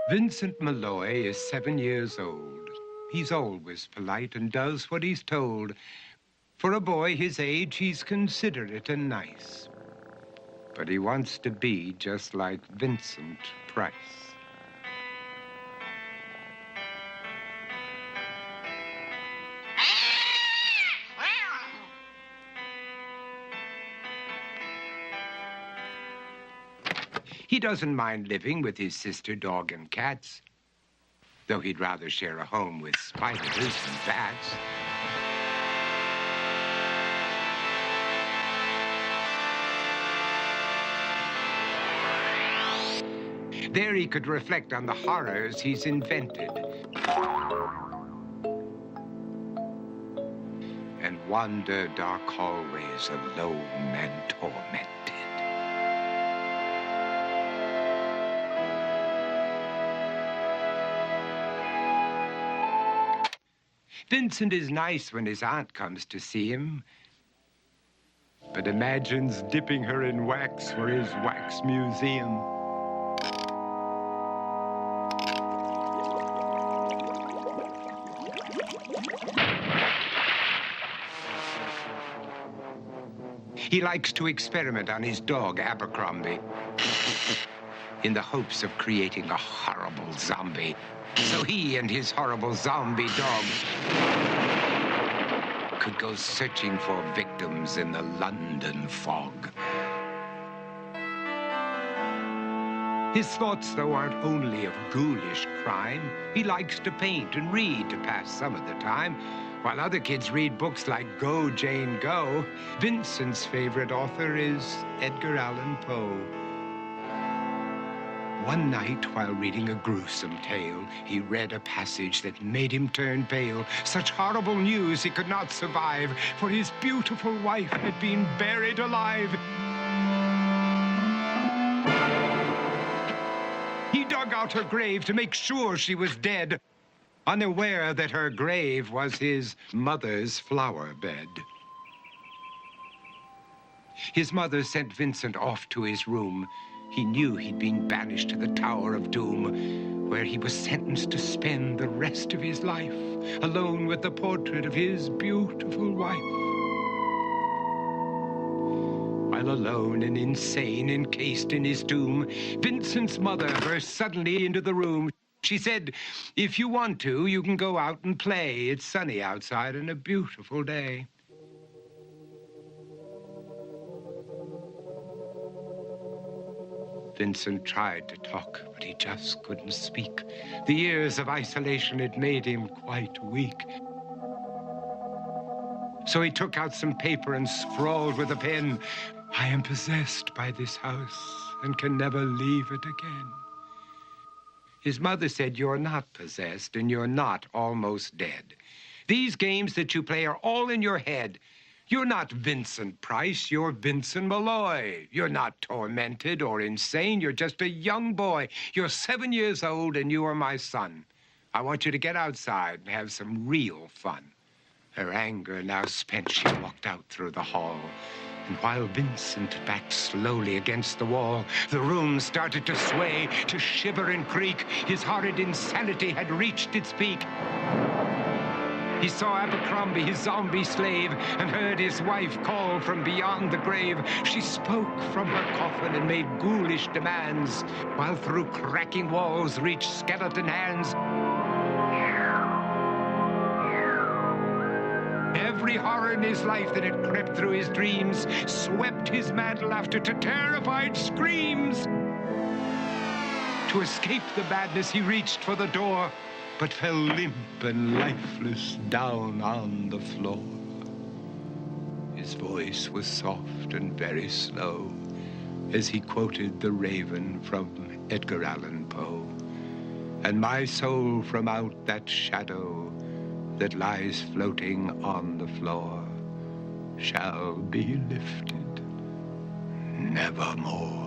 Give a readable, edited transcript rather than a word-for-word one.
Vincent Malloy is 7 years old. He's always polite and does what he's told. For a boy his age, he's considerate and nice. But he wants to be just like Vincent Price. He doesn't mind living with his sister, dog, and cats, though he'd rather share a home with spiders and bats. There he could reflect on the horrors he's invented and wander dark hallways alone and tormented. Vincent is nice when his aunt comes to see him, but imagines dipping her in wax for his wax museum. He likes to experiment on his dog, Abercrombie, in the hopes of creating a horrible zombie. So he and his horrible zombie dog could go searching for victims in the London fog. His thoughts, though, aren't only of ghoulish crime. He likes to paint and read to pass some of the time. While other kids read books like Go, Jane, Go, Vincent's favorite author is Edgar Allan Poe. One night, while reading a gruesome tale, he read a passage that made him turn pale. Such horrible news he could not survive, for his beautiful wife had been buried alive. He dug out her grave to make sure she was dead, unaware that her grave was his mother's flower bed. His mother sent Vincent off to his room. He knew he'd been banished to the Tower of Doom, where he was sentenced to spend the rest of his life alone with the portrait of his beautiful wife. While alone and insane, encased in his tomb, Vincent's mother burst suddenly into the room. She said, "If you want to, you can go out and play. It's sunny outside and a beautiful day." Vincent tried to talk, but he just couldn't speak. The years of isolation had made him quite weak. So he took out some paper and scrawled with a pen, "I am possessed by this house and can never leave it again." His mother said, "You're not possessed and you're not almost dead. These games that you play are all in your head. You're not Vincent Price, you're Vincent Malloy. You're not tormented or insane, you're just a young boy. You're 7 years old and you are my son. I want you to get outside and have some real fun." Her anger now spent, she walked out through the hall. And while Vincent backed slowly against the wall, the room started to sway, to shiver and creak. His horrid insanity had reached its peak. He saw Abercrombie, his zombie slave, and heard his wife call from beyond the grave. She spoke from her coffin and made ghoulish demands, while through cracking walls reached skeleton hands. Every horror in his life that had crept through his dreams swept his mad laughter to terrified screams. To escape the madness, he reached for the door, but fell limp and lifeless down on the floor. His voice was soft and very slow as he quoted The Raven from Edgar Allan Poe. "And my soul from out that shadow that lies floating on the floor shall be lifted nevermore."